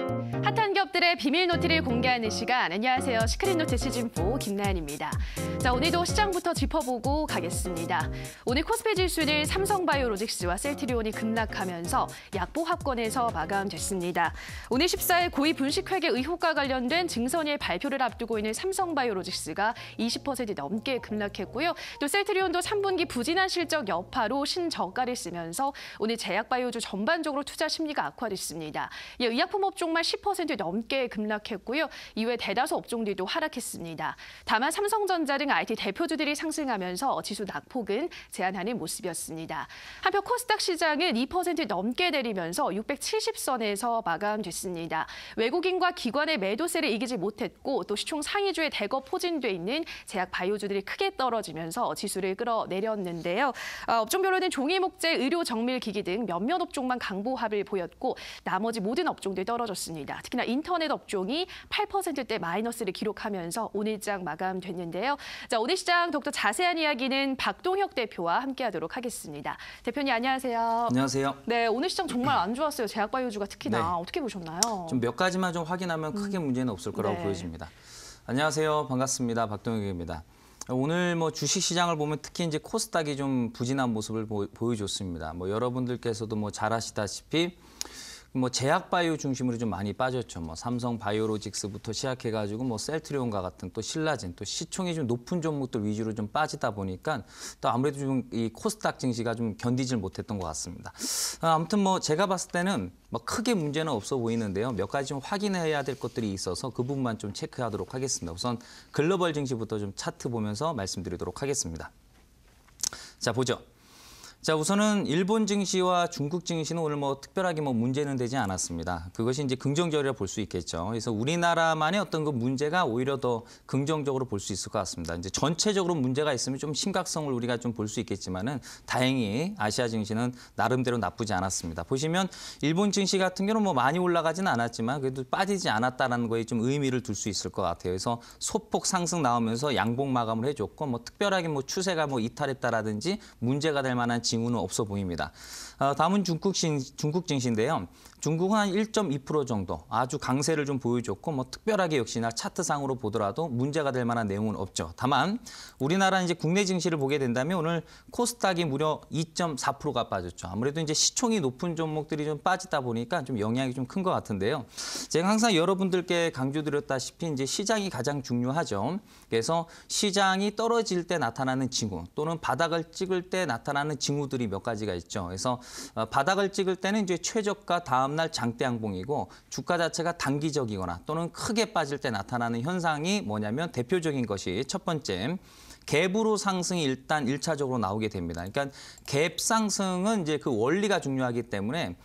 핫한 기업들의 비밀 노트를 공개하는 시간. 안녕하세요. 시크릿노트 시즌4 김나연입니다. 자, 오늘도 시장부터 짚어보고 가겠습니다. 오늘 코스피 지수는 삼성바이오로직스와 셀트리온이 급락하면서 약보합권에서 마감됐습니다. 오늘 14일 고위 분식회계 의혹과 관련된 증선의 발표를 앞두고 있는 삼성바이오로직스가 20% 넘게 급락했고요. 또 셀트리온도 3분기 부진한 실적 여파로 신저가를 쓰면서 오늘 제약바이오주 전반적으로 투자 심리가 악화됐습니다. 의약품 업종만 10% 넘게 급락했고요. 이외 대다수 업종들도 하락했습니다. 다만 삼성전자 등 IT 대표주들이 상승하면서 지수 낙폭은 제한하는 모습이었습니다. 한편 코스닥 시장은 2% 넘게 내리면서 670선에서 마감됐습니다. 외국인과 기관의 매도세를 이기지 못했고 또 시총 상위주에 대거 포진돼 있는 제약 바이오주들이 크게 떨어지면서 지수를 끌어내렸는데요. 업종별로는 종이목재, 의료 정밀기기 등 몇몇 업종만 강보합을 보였고 나머지 모든 업종들 떨어졌습니다. 특히나 인터넷 업종이 8%대 마이너스를 기록하면서 오늘장 마감됐는데요. 자, 오늘 시장 더욱더 자세한 이야기는 박동혁 대표와 함께하도록 하겠습니다. 대표님 안녕하세요. 안녕하세요. 네, 오늘 시장 정말 안 좋았어요. 제약바이오주가 특히나. 네. 어떻게 보셨나요? 좀 몇 가지만 좀 확인하면 크게 문제는 없을 거라고 네. 보여집니다. 안녕하세요. 반갑습니다. 박동혁입니다. 오늘 주식시장을 보면 특히 이제 코스닥이 좀 부진한 모습을 보여줬습니다. 여러분들께서도 잘 아시다시피 제약바이오 중심으로 좀 많이 빠졌죠. 삼성바이오로직스부터 시작해가지고 셀트리온과 같은 또 신라진, 또 시총이 좀 높은 종목들 위주로 좀 빠지다 보니까 또 아무래도 좀 이 코스닥 증시가 좀 견디질 못했던 것 같습니다. 아무튼 제가 봤을 때는 크게 문제는 없어 보이는데요. 몇 가지 좀 확인해야 될 것들이 있어서 그 부분만 좀 체크하도록 하겠습니다. 우선 글로벌 증시부터 좀 차트 보면서 말씀드리도록 하겠습니다. 자, 보죠. 자, 우선은 일본 증시와 중국 증시는 오늘 특별하게 문제는 되지 않았습니다. 그것이 이제 긍정적이라 볼 수 있겠죠. 그래서 우리나라만의 어떤 그 문제가 오히려 더 긍정적으로 볼 수 있을 것 같습니다. 이제 전체적으로 문제가 있으면 좀 심각성을 우리가 좀 볼 수 있겠지만은 다행히 아시아 증시는 나름대로 나쁘지 않았습니다. 보시면 일본 증시 같은 경우는 많이 올라가지는 않았지만 그래도 빠지지 않았다는 거에 좀 의미를 둘 수 있을 것 같아요. 그래서 소폭 상승 나오면서 양봉 마감을 해줬고 특별하게 추세가 이탈했다라든지 문제가 될 만한 징후는 없어 보입니다. 다음은 중국 증시인데요. 중국은 한 1.2% 정도 아주 강세를 좀 보여줬고 특별하게 역시나 차트상으로 보더라도 문제가 될 만한 내용은 없죠. 다만 우리나라 이제 국내 증시를 보게 된다면 오늘 코스닥이 무려 2.4%가 빠졌죠. 아무래도 이제 시총이 높은 종목들이 좀 빠지다 보니까 좀 영향이 좀 큰 것 같은데요. 제가 항상 여러분들께 강조드렸다시피 이제 시장이 가장 중요하죠. 그래서 시장이 떨어질 때 나타나는 징후 또는 바닥을 찍을 때 나타나는 징후들이 몇 가지가 있죠. 그래서 바닥을 찍을 때는 이제 최저가 다음날 장대 양봉이고 주가 자체가 단기적이거나 또는 크게 빠질 때 나타나는 현상이 뭐냐면 대표적인 것이 첫 번째 갭으로 상승이 일단 1차적으로 나오게 됩니다. 그러니까 갭 상승은 이제 그 원리가 중요하기 때문에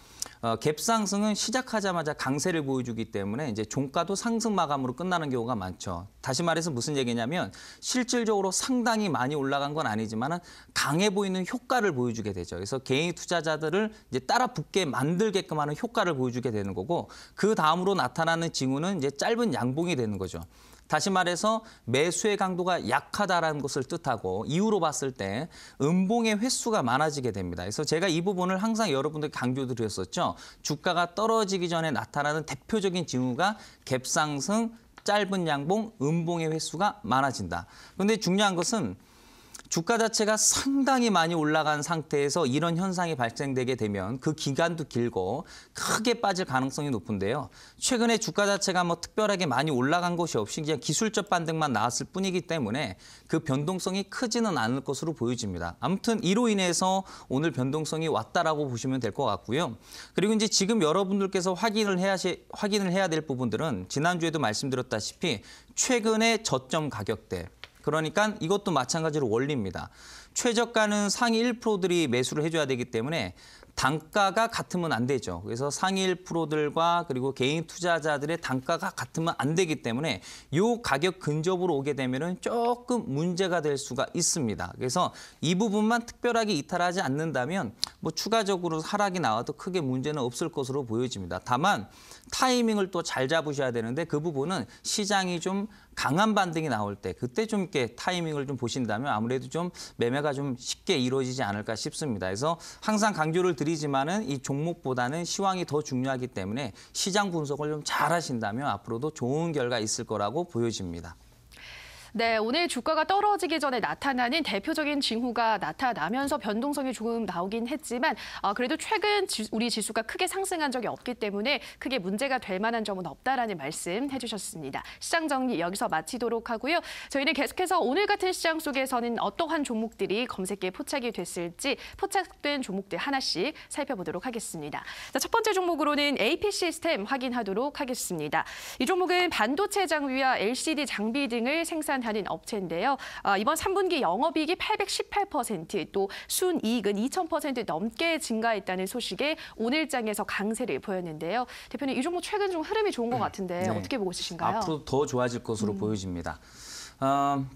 갭 상승은 시작하자마자 강세를 보여주기 때문에 이제 종가도 상승 마감으로 끝나는 경우가 많죠. 다시 말해서 무슨 얘기냐면 실질적으로 상당히 많이 올라간 건 아니지만 강해 보이는 효과를 보여주게 되죠. 그래서 개인 투자자들을 이제 따라 붙게 만들게끔 하는 효과를 보여주게 되는 거고 그 다음으로 나타나는 징후는 이제 짧은 양봉이 되는 거죠. 다시 말해서 매수의 강도가 약하다라는 것을 뜻하고 이유로 봤을 때 음봉의 횟수가 많아지게 됩니다. 그래서 제가 이 부분을 항상 여러분들께 강조드렸었죠. 주가가 떨어지기 전에 나타나는 대표적인 징후가 갭상승, 짧은 양봉, 음봉의 횟수가 많아진다. 그런데 중요한 것은 주가 자체가 상당히 많이 올라간 상태에서 이런 현상이 발생되게 되면 그 기간도 길고 크게 빠질 가능성이 높은데요. 최근에 주가 자체가 특별하게 많이 올라간 것이 없이 그냥 기술적 반등만 나왔을 뿐이기 때문에 그 변동성이 크지는 않을 것으로 보여집니다. 아무튼 이로 인해서 오늘 변동성이 왔다라고 보시면 될 것 같고요. 그리고 이제 지금 여러분들께서 확인을 해야 될 부분들은 지난주에도 말씀드렸다시피 최근의 저점 가격대. 그러니까 이것도 마찬가지로 원리입니다. 최저가는 상위 1%들이 매수를 해줘야 되기 때문에 단가가 같으면 안 되죠. 그래서 상위 1%들과 그리고 개인 투자자들의 단가가 같으면 안 되기 때문에 이 가격 근접으로 오게 되면은 조금 문제가 될 수가 있습니다. 그래서 이 부분만 특별하게 이탈하지 않는다면 추가적으로 하락이 나와도 크게 문제는 없을 것으로 보여집니다. 다만 타이밍을 또 잘 잡으셔야 되는데 그 부분은 시장이 좀 강한 반등이 나올 때 그때 좀 이렇게 타이밍을 좀 보신다면 아무래도 좀 매매가 좀 쉽게 이루어지지 않을까 싶습니다. 그래서 항상 강조를 드리지만은 이 종목보다는 시황이 더 중요하기 때문에 시장 분석을 좀 잘하신다면 앞으로도 좋은 결과 있을 거라고 보여집니다. 네, 오늘 주가가 떨어지기 전에 나타나는 대표적인 징후가 나타나면서 변동성이 조금 나오긴 했지만 그래도 최근 우리 지수가 크게 상승한 적이 없기 때문에 크게 문제가 될 만한 점은 없다라는 말씀 해주셨습니다. 시장 정리 여기서 마치도록 하고요. 저희는 계속해서 오늘 같은 시장 속에서는 어떠한 종목들이 검색기에 포착이 됐을지 포착된 종목들 하나씩 살펴보도록 하겠습니다. 자, 첫 번째 종목으로는 AP 시스템 확인하도록 하겠습니다. 이 종목은 반도체 장비와 LCD 장비 등을 생산하는 업체인데요. 이번 3분기 영업이익이 818%, 또 순이익은 2000% 넘게 증가했다는 소식에 오늘장에서 강세를 보였는데요. 대표님, 이 종목 최근 좀 흐름이 좋은 것 같은데 네. 어떻게 보고 있으신가요? 앞으로 더 좋아질 것으로 보여집니다.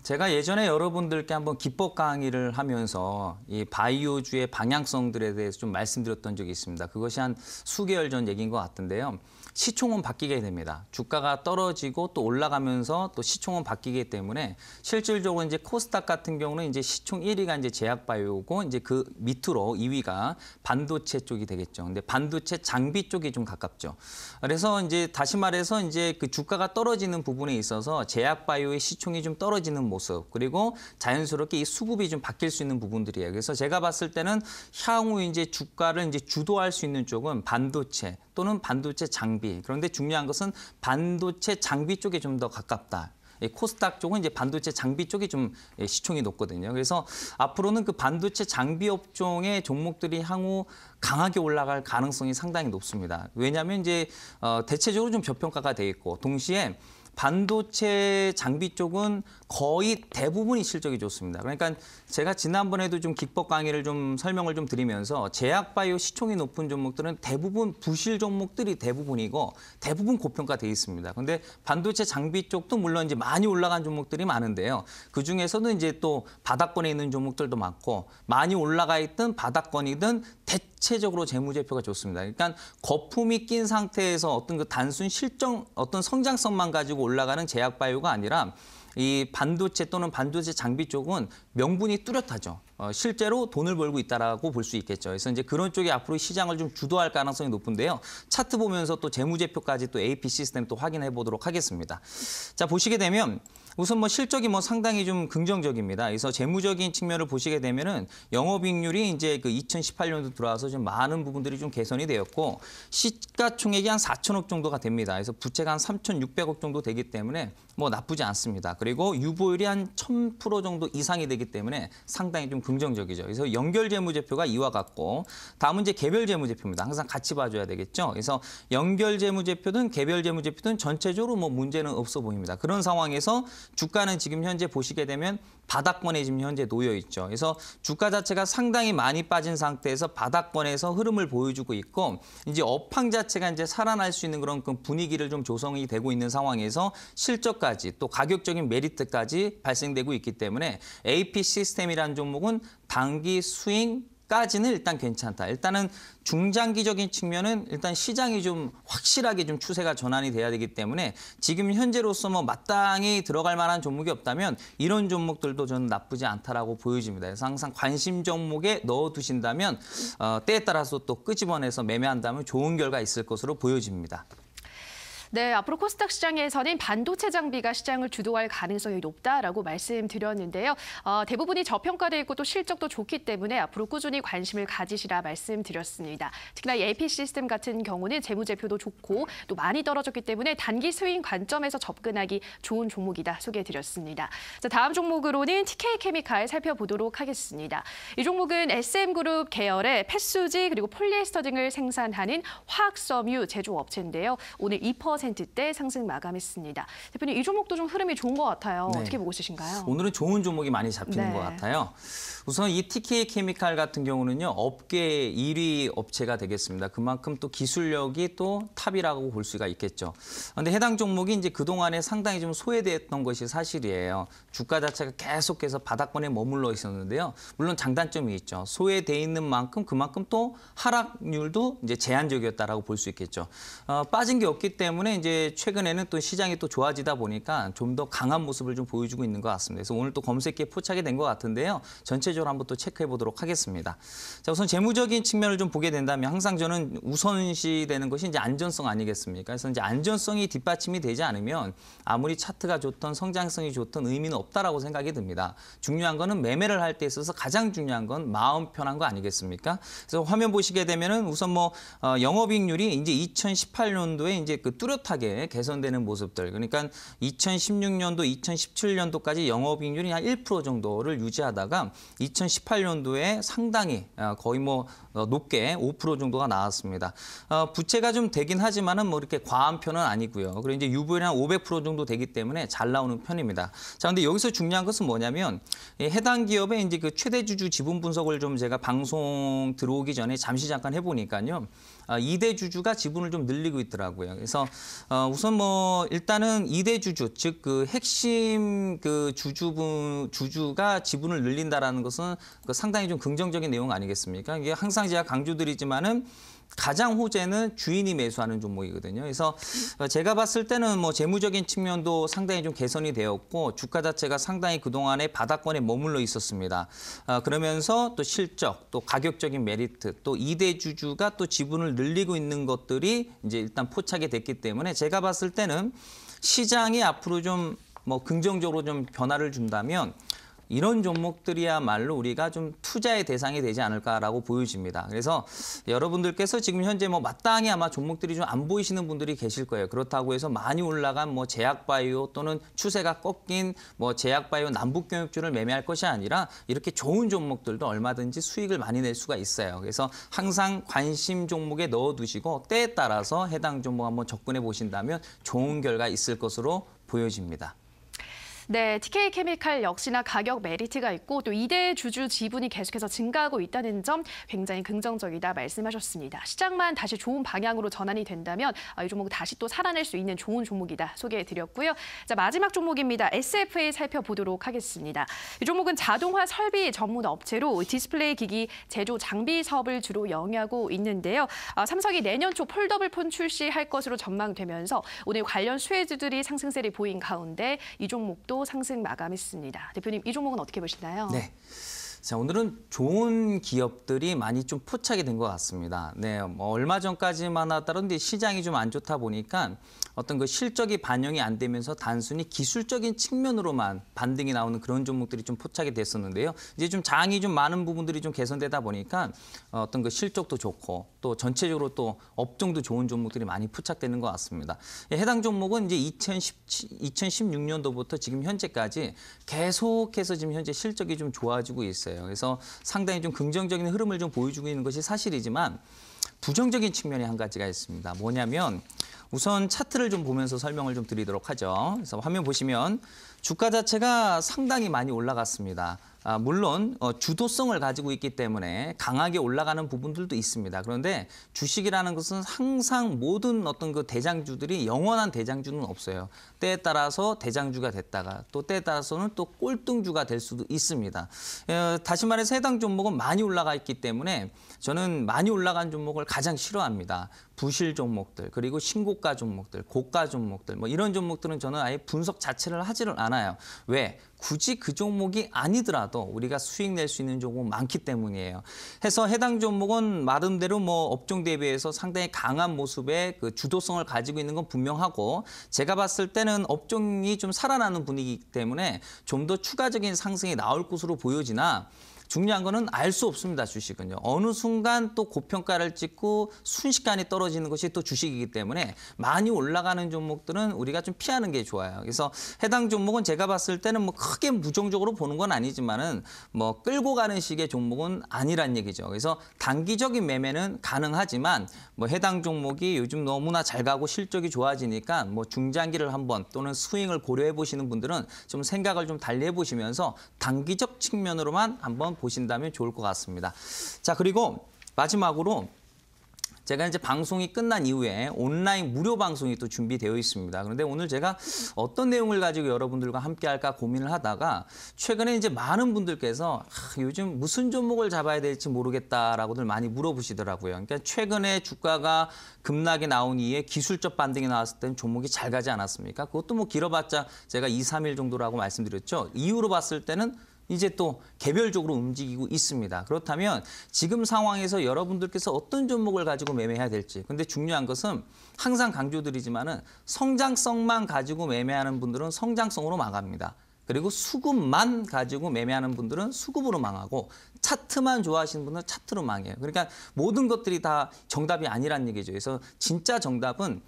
제가 예전에 여러분들께 한번 기법 강의를 하면서 이 바이오주의 방향성들에 대해서 좀 말씀드렸던 적이 있습니다. 그것이 한 수개월 전 얘기인 것 같은데요. 시총은 바뀌게 됩니다. 주가가 떨어지고 또 올라가면서 또 시총은 바뀌기 때문에 실질적으로 이제 코스닥 같은 경우는 이제 시총 1위가 이제 제약바이오고 이제 그 밑으로 2위가 반도체 쪽이 되겠죠. 근데 반도체 장비 쪽이 좀 가깝죠. 그래서 이제 다시 말해서 이제 그 주가가 떨어지는 부분에 있어서 제약바이오의 시총이 좀 떨어지는 모습, 그리고 자연스럽게 이 수급이 좀 바뀔 수 있는 부분들이에요. 그래서 제가 봤을 때는 향후 이제 주가를 이제 주도할 수 있는 쪽은 반도체 또는 반도체 장비. 그런데 중요한 것은 반도체 장비 쪽에 좀 더 가깝다. 코스닥 쪽은 이제 반도체 장비 쪽이 좀 시총이 높거든요. 그래서 앞으로는 그 반도체 장비 업종의 종목들이 향후 강하게 올라갈 가능성이 상당히 높습니다. 왜냐하면 이제 대체적으로 좀 저평가가 돼 있고, 동시에 반도체 장비 쪽은 거의 대부분이 실적이 좋습니다. 그러니까 제가 지난번에도 좀 기법 강의를 좀 설명을 좀 드리면서 제약바이오 시총이 높은 종목들은 대부분 부실 종목들이 대부분이고 대부분 고평가돼 있습니다. 그런데 반도체 장비 쪽도 물론 이제 많이 올라간 종목들이 많은데요. 그 중에서는 이제 또 바닥권에 있는 종목들도 많고, 많이 올라가 있든 바닥권이든 대체적으로 재무제표가 좋습니다. 그러니까 거품이 낀 상태에서 어떤 그 단순 실적, 어떤 성장성만 가지고 올라가는 제약바이오가 아니라 이 반도체 또는 반도체 장비 쪽은 명분이 뚜렷하죠. 실제로 돈을 벌고 있다라고 볼 수 있겠죠. 그래서 이제 그런 쪽이 앞으로 시장을 좀 주도할 가능성이 높은데요. 차트 보면서 또 재무제표까지 또 AP 시스템 또 확인해 보도록 하겠습니다. 자, 보시게 되면 우선 뭐 실적이 뭐 상당히 좀 긍정적입니다. 그래서 재무적인 측면을 보시게 되면은 영업이익률이 이제 그 2018년도 들어와서 좀 많은 부분들이 좀 개선이 되었고, 시가총액이 한 4천억 정도가 됩니다. 그래서 부채가 한 3,600억 정도 되기 때문에 뭐 나쁘지 않습니다. 그리고 유보율이 한 1000% 정도 이상이 되기 때문에 상당히 좀 긍정적이죠. 그래서 연결 재무제표가 이와 같고, 다음은 이제 개별 재무제표입니다. 항상 같이 봐줘야 되겠죠. 그래서 연결 재무제표든 개별 재무제표든 전체적으로 뭐 문제는 없어 보입니다. 그런 상황에서 주가는 지금 현재 보시게 되면 바닥권에 지금 현재 놓여 있죠. 그래서 주가 자체가 상당히 많이 빠진 상태에서 바닥권에서 흐름을 보여주고 있고, 이제 업황 자체가 이제 살아날 수 있는 그런 분위기를 좀 조성이 되고 있는 상황에서 실적까지 또 가격적인 메리트까지 발생되고 있기 때문에 AP 시스템이라는 종목은 단기 스윙까지는 일단 괜찮다. 일단은 중장기적인 측면은 일단 시장이 좀 확실하게 좀 추세가 전환이 돼야 되기 때문에 지금 현재로서 뭐 마땅히 들어갈 만한 종목이 없다면 이런 종목들도 저는 나쁘지 않다라고 보여집니다. 그래서 항상 관심 종목에 넣어두신다면 때에 따라서 또 끄집어내서 매매한다면 좋은 결과 있을 것으로 보여집니다. 네, 앞으로 코스닥 시장에서는 반도체 장비가 시장을 주도할 가능성이 높다라고 말씀드렸는데요. 대부분이 저평가돼 있고 또 실적도 좋기 때문에 앞으로 꾸준히 관심을 가지시라 말씀드렸습니다. 특히나 이 AP 시스템 같은 경우는 재무제표도 좋고 또 많이 떨어졌기 때문에 단기 스윙 관점에서 접근하기 좋은 종목이다 소개해드렸습니다. 자, 다음 종목으로는 TK케미칼 살펴보도록 하겠습니다. 이 종목은 SM그룹 계열의 폐수지 그리고 폴리에스터 등을 생산하는 화학섬유 제조업체인데요. 오늘 2%대 상승 마감했습니다. 대표님, 이 종목도 좀 흐름이 좋은 것 같아요. 네. 어떻게 보고 있으신가요? 오늘은 좋은 종목이 많이 잡히는 네. 것 같아요. 우선 이 TK케미칼 같은 경우는요, 업계 1위 업체가 되겠습니다. 그만큼 또 기술력이 또 탑이라고 볼 수가 있겠죠. 그런데 해당 종목이 이제 그동안에 상당히 좀 소외됐던 것이 사실이에요. 주가 자체가 계속해서 바닥권에 머물러 있었는데요. 물론 장단점이 있죠. 소외돼 있는 만큼 그만큼 또 하락률도 이제 제한적이었다라고 볼 수 있겠죠. 빠진 게 없기 때문에 때문에 이제 최근에는 또 시장이 또 좋아지다 보니까 좀 더 강한 모습을 좀 보여주고 있는 것 같습니다. 그래서 오늘 또 검색기에 포착이 된 것 같은데요. 전체적으로 한번 또 체크해 보도록 하겠습니다. 자, 우선 재무적인 측면을 좀 보게 된다면 항상 저는 우선시되는 것이 이제 안전성 아니겠습니까? 그래서 이제 안전성이 뒷받침이 되지 않으면 아무리 차트가 좋던 성장성이 좋던 의미는 없다라고 생각이 듭니다. 중요한 거는 매매를 할 때 있어서 가장 중요한 건 마음 편한 거 아니겠습니까? 그래서 화면 보시게 되면은 우선 뭐 영업이익률이 이제 2018년도에 이제 그 뚜렷하게 개선되는 모습들. 그러니까 2016년도, 2017년도까지 영업이익률이 한 1% 정도를 유지하다가 2018년도에 상당히 거의 뭐 높게 5% 정도가 나왔습니다. 부채가 좀 되긴 하지만은 뭐 이렇게 과한 편은 아니고요. 그리고 이제 유보율이 한 500% 정도 되기 때문에 잘 나오는 편입니다. 자, 근데 여기서 중요한 것은 뭐냐면 해당 기업의 이제 그 최대 주주 지분 분석을 좀 제가 방송 들어오기 전에 잠시 잠깐 해보니까요. 2대 주주가 지분을 좀 늘리고 있더라고요. 그래서 우선 뭐 일단은 2대 주주, 즉 그 핵심 그 주주가 지분을 늘린다라는 것은 그 상당히 좀 긍정적인 내용 아니겠습니까? 이게 항상 제가 강조드리지만은 가장 호재는 주인이 매수하는 종목이거든요. 그래서 제가 봤을 때는 뭐 재무적인 측면도 상당히 좀 개선이 되었고 주가 자체가 상당히 그동안에 바닥권에 머물러 있었습니다. 그러면서 또 실적, 또 가격적인 메리트, 또 2대 주주가 또 지분을 늘리고 있는 것들이 이제 일단 포착이 됐기 때문에 제가 봤을 때는 시장이 앞으로 좀 뭐 긍정적으로 좀 변화를 준다면 이런 종목들이야말로 우리가 좀 투자의 대상이 되지 않을까라고 보여집니다. 그래서 여러분들께서 지금 현재 뭐 마땅히 아마 종목들이 좀 안 보이시는 분들이 계실 거예요. 그렇다고 해서 많이 올라간 뭐 제약바이오 또는 추세가 꺾인 뭐 제약바이오 남북경협주를 매매할 것이 아니라 이렇게 좋은 종목들도 얼마든지 수익을 많이 낼 수가 있어요. 그래서 항상 관심 종목에 넣어두시고 때에 따라서 해당 종목 한번 접근해 보신다면 좋은 결과 있을 것으로 보여집니다. 네, TK케미칼 역시나 가격 메리트가 있고 또 2대 주주 지분이 계속해서 증가하고 있다는 점 굉장히 긍정적이다 말씀하셨습니다. 시장만 다시 좋은 방향으로 전환이 된다면 이 종목 다시 또 살아낼 수 있는 좋은 종목이다 소개해드렸고요. 자, 마지막 종목입니다. SFA 살펴보도록 하겠습니다. 이 종목은 자동화 설비 전문 업체로 디스플레이 기기 제조 장비 사업을 주로 영위하고 있는데요. 삼성이 내년 초 폴더블 폰 출시할 것으로 전망되면서 오늘 관련 수혜주들이 상승세를 보인 가운데 이 종목도 상승 마감했습니다. 대표님, 이 종목은 어떻게 보시나요? 네. 자, 오늘은 좋은 기업들이 많이 좀 포착이 된 것 같습니다. 네, 뭐 얼마 전까지만 하더라도 시장이 좀 안 좋다 보니까 어떤 그 실적이 반영이 안 되면서 단순히 기술적인 측면으로만 반등이 나오는 그런 종목들이 좀 포착이 됐었는데요. 이제 좀 장이 좀 많은 부분들이 좀 개선되다 보니까 어떤 그 실적도 좋고 또 전체적으로 또 업종도 좋은 종목들이 많이 포착되는 것 같습니다. 해당 종목은 이제 2016년도부터 지금 현재까지 계속해서 지금 현재 실적이 좀 좋아지고 있어요. 그래서 상당히 좀 긍정적인 흐름을 좀 보여주고 있는 것이 사실이지만 부정적인 측면이 한 가지가 있습니다. 뭐냐면 우선 차트를 좀 보면서 설명을 좀 드리도록 하죠. 그래서 화면 보시면 주가 자체가 상당히 많이 올라갔습니다. 물론 주도성을 가지고 있기 때문에 강하게 올라가는 부분들도 있습니다. 그런데 주식이라는 것은 항상 모든 어떤 그 대장주들이 영원한 대장주는 없어요. 때에 따라서 대장주가 됐다가 또 때에 따라서는 또 꼴등주가 될 수도 있습니다. 다시 말해서 해당 종목은 많이 올라가 있기 때문에 저는 많이 올라간 종목을 가장 싫어합니다. 부실 종목들, 그리고 신고가 종목들, 고가 종목들, 뭐 이런 종목들은 저는 아예 분석 자체를 하지를 않아요. 왜? 굳이 그 종목이 아니더라도 우리가 수익 낼 수 있는 종목은 많기 때문이에요. 해서 해당 종목은 나름대로 뭐 업종 대비해서 상당히 강한 모습의 그 주도성을 가지고 있는 건 분명하고 제가 봤을 때는 업종이 좀 살아나는 분위기이기 때문에 좀 더 추가적인 상승이 나올 것으로 보여지나 중요한 거는 알 수 없습니다, 주식은요. 어느 순간 또 고평가를 찍고 순식간에 떨어지는 것이 또 주식이기 때문에 많이 올라가는 종목들은 우리가 좀 피하는 게 좋아요. 그래서 해당 종목은 제가 봤을 때는 뭐 크게 부정적으로 보는 건 아니지만은 뭐 끌고 가는 식의 종목은 아니란 얘기죠. 그래서 단기적인 매매는 가능하지만 뭐 해당 종목이 요즘 너무나 잘 가고 실적이 좋아지니까 뭐 중장기를 한번 또는 스윙을 고려해 보시는 분들은 좀 생각을 좀 달리 해보시면서 단기적 측면으로만 한번 보신다면 좋을 것 같습니다. 자, 그리고 마지막으로 제가 이제 방송이 끝난 이후에 온라인 무료 방송이 또 준비되어 있습니다. 그런데 오늘 제가 어떤 내용을 가지고 여러분들과 함께 할까 고민을 하다가 최근에 이제 많은 분들께서 요즘 무슨 종목을 잡아야 될지 모르겠다라고들 많이 물어보시더라고요. 그러니까 최근에 주가가 급락이 나온 이후에 기술적 반등이 나왔을 때는 종목이 잘 가지 않았습니까? 그것도 뭐 길어봤자 제가 2, 3일 정도라고 말씀드렸죠. 이후로 봤을 때는 이제 또 개별적으로 움직이고 있습니다. 그렇다면 지금 상황에서 여러분들께서 어떤 종목을 가지고 매매해야 될지. 근데 중요한 것은 항상 강조드리지만은 성장성만 가지고 매매하는 분들은 성장성으로 망합니다. 그리고 수급만 가지고 매매하는 분들은 수급으로 망하고 차트만 좋아하시는 분들은 차트로 망해요. 그러니까 모든 것들이 다 정답이 아니란 얘기죠. 그래서 진짜 정답은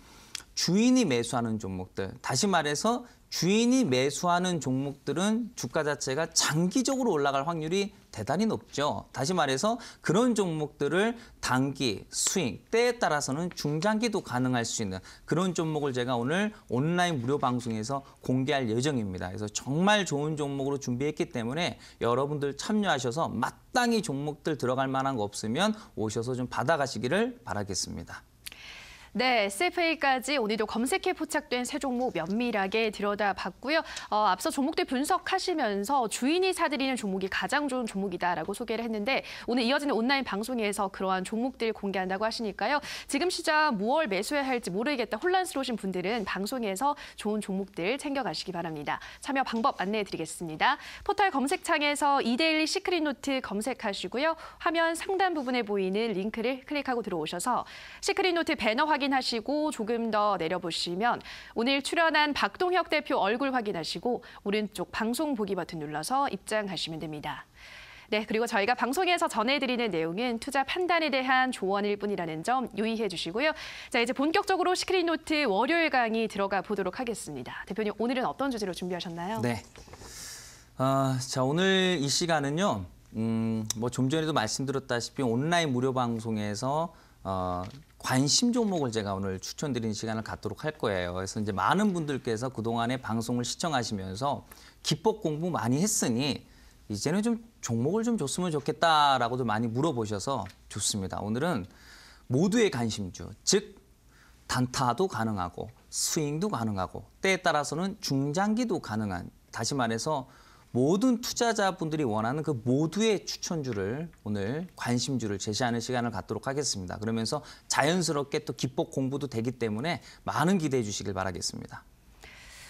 주인이 매수하는 종목들. 다시 말해서 주인이 매수하는 종목들은 주가 자체가 장기적으로 올라갈 확률이 대단히 높죠. 다시 말해서 그런 종목들을 단기, 스윙, 때에 따라서는 중장기도 가능할 수 있는 그런 종목을 제가 오늘 온라인 무료 방송에서 공개할 예정입니다. 그래서 정말 좋은 종목으로 준비했기 때문에 여러분들 참여하셔서 마땅히 종목들 들어갈 만한 거 없으면 오셔서 좀 받아가시기를 바라겠습니다. 네, SFA까지 오늘도 검색해 포착된 새 종목 면밀하게 들여다봤고요. 앞서 종목들 분석하시면서 주인이 사들이는 종목이 가장 좋은 종목이다라고 소개를 했는데 오늘 이어지는 온라인 방송에서 그러한 종목들 공개한다고 하시니까요. 지금 시장 무얼 매수해야 할지 모르겠다 혼란스러우신 분들은 방송에서 좋은 종목들 챙겨가시기 바랍니다. 참여 방법 안내해드리겠습니다. 포털 검색창에서 이데일리 시크릿노트 검색하시고요. 화면 상단 부분에 보이는 링크를 클릭하고 들어오셔서 시크릿노트 배너 확인하시고 조금 더 내려보시면 오늘 출연한 박동혁 대표 얼굴 확인하시고 오른쪽 방송 보기 버튼 눌러서 입장하시면 됩니다. 네, 그리고 저희가 방송에서 전해드리는 내용은 투자 판단에 대한 조언일 뿐이라는 점 유의해 주시고요. 자, 이제 본격적으로 시크릿노트 월요일 강의 들어가 보도록 하겠습니다. 대표님, 오늘은 어떤 주제로 준비하셨나요? 네. 자, 오늘 이 시간은요. 뭐 좀 전에도 말씀드렸다시피 온라인 무료 방송에서 관심 종목을 제가 오늘 추천드리는 시간을 갖도록 할 거예요. 그래서 이제 많은 분들께서 그동안에 방송을 시청하시면서 기법 공부 많이 했으니 이제는 좀 종목을 좀 줬으면 좋겠다라고도 많이 물어보셔서 좋습니다. 오늘은 모두의 관심주, 즉 단타도 가능하고 스윙도 가능하고 때에 따라서는 중장기도 가능한, 다시 말해서 모든 투자자분들이 원하는 그 모두의 추천주를 오늘 관심주를 제시하는 시간을 갖도록 하겠습니다. 그러면서 자연스럽게 또 기법 공부도 되기 때문에 많은 기대해 주시길 바라겠습니다.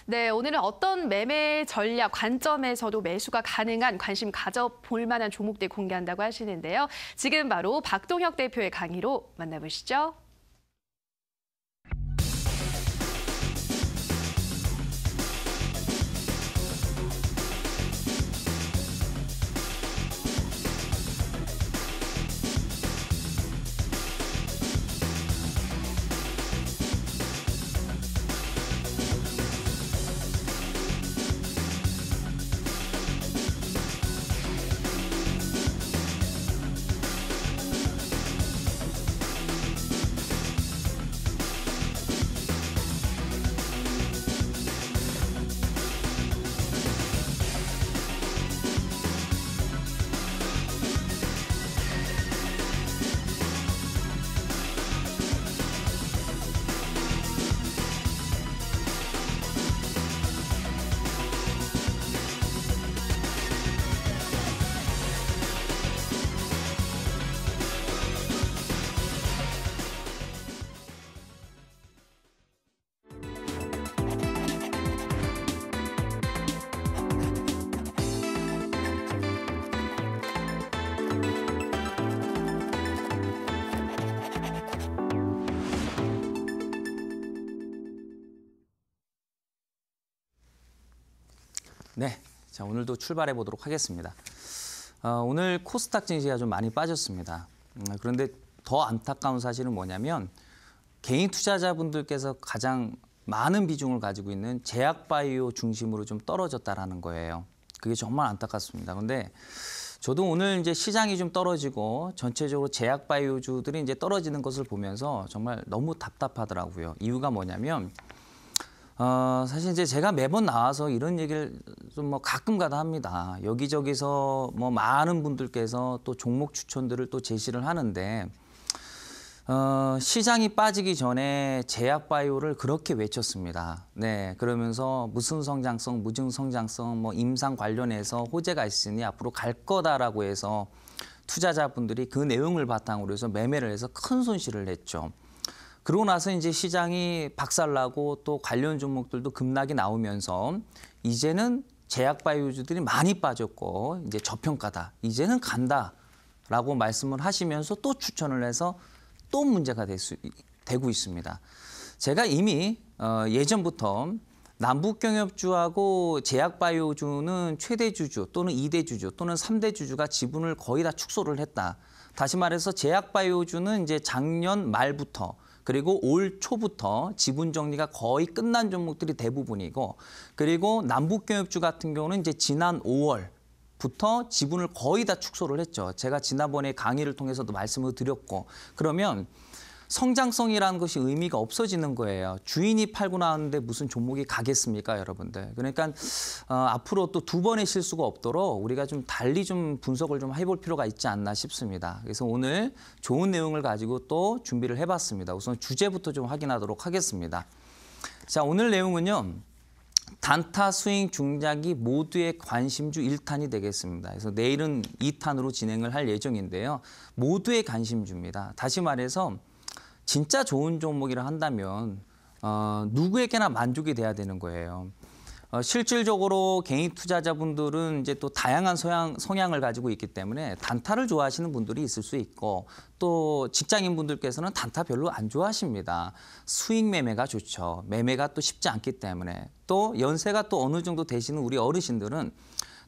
네, 오늘은 어떤 매매 전략 관점에서도 매수가 가능한 관심 가져볼 만한 종목들 공개한다고 하시는데요. 지금 바로 박동혁 대표의 강의로 만나보시죠. 네, 자 오늘도 출발해 보도록 하겠습니다. 오늘 코스닥 증시가 좀 많이 빠졌습니다. 그런데 더 안타까운 사실은 뭐냐면 개인 투자자분들께서 가장 많은 비중을 가지고 있는 제약바이오 중심으로 좀 떨어졌다라는 거예요. 그게 정말 안타깝습니다. 그런데 저도 오늘 이제 시장이 좀 떨어지고 전체적으로 제약바이오주들이 이제 떨어지는 것을 보면서 정말 너무 답답하더라고요. 이유가 뭐냐면 사실 이제 제가 매번 나와서 이런 얘기를 좀 뭐 가끔가다 합니다. 여기저기서 뭐 많은 분들께서 또 종목 추천들을 또 제시를 하는데 시장이 빠지기 전에 제약바이오를 그렇게 외쳤습니다. 네, 그러면서 무슨 성장성, 무증 성장성, 뭐 임상 관련해서 호재가 있으니 앞으로 갈 거다라고 해서 투자자분들이 그 내용을 바탕으로 해서 매매를 해서 큰 손실을 냈죠. 그러고 나서 이제 시장이 박살나고 또 관련 종목들도 급락이 나오면서 이제는 제약바이오주들이 많이 빠졌고 이제 저평가다, 이제는 간다라고 말씀을 하시면서 또 추천을 해서 또 문제가 되고 있습니다. 제가 이미 예전부터 남북경협주하고 제약바이오주는 최대 주주 또는 2대 주주 또는 3대 주주가 지분을 거의 다 축소를 했다. 다시 말해서 제약바이오주는 이제 작년 말부터 그리고 올 초부터 지분 정리가 거의 끝난 종목들이 대부분이고, 그리고 남북경협주 같은 경우는 이제 지난 5월부터 지분을 거의 다 축소를 했죠. 제가 지난번에 강의를 통해서도 말씀을 드렸고, 그러면 성장성이라는 것이 의미가 없어지는 거예요. 주인이 팔고 나왔는데 무슨 종목이 가겠습니까, 여러분들? 그러니까 앞으로 또 두 번의 실수가 없도록 우리가 좀 달리 좀 분석을 좀 해볼 필요가 있지 않나 싶습니다. 그래서 오늘 좋은 내용을 가지고 또 준비를 해봤습니다. 우선 주제부터 좀 확인하도록 하겠습니다. 자, 오늘 내용은요. 단타, 스윙, 중장기 모두의 관심주 1탄이 되겠습니다. 그래서 내일은 2탄으로 진행을 할 예정인데요. 모두의 관심주입니다. 다시 말해서 진짜 좋은 종목이라 한다면 누구에게나 만족이 돼야 되는 거예요. 실질적으로 개인 투자자분들은 이제 또 다양한 성향을 가지고 있기 때문에 단타를 좋아하시는 분들이 있을 수 있고, 또 직장인분들께서는 단타 별로 안 좋아하십니다. 수익 매매가 좋죠. 매매가 또 쉽지 않기 때문에. 또 연세가 또 어느 정도 되시는 우리 어르신들은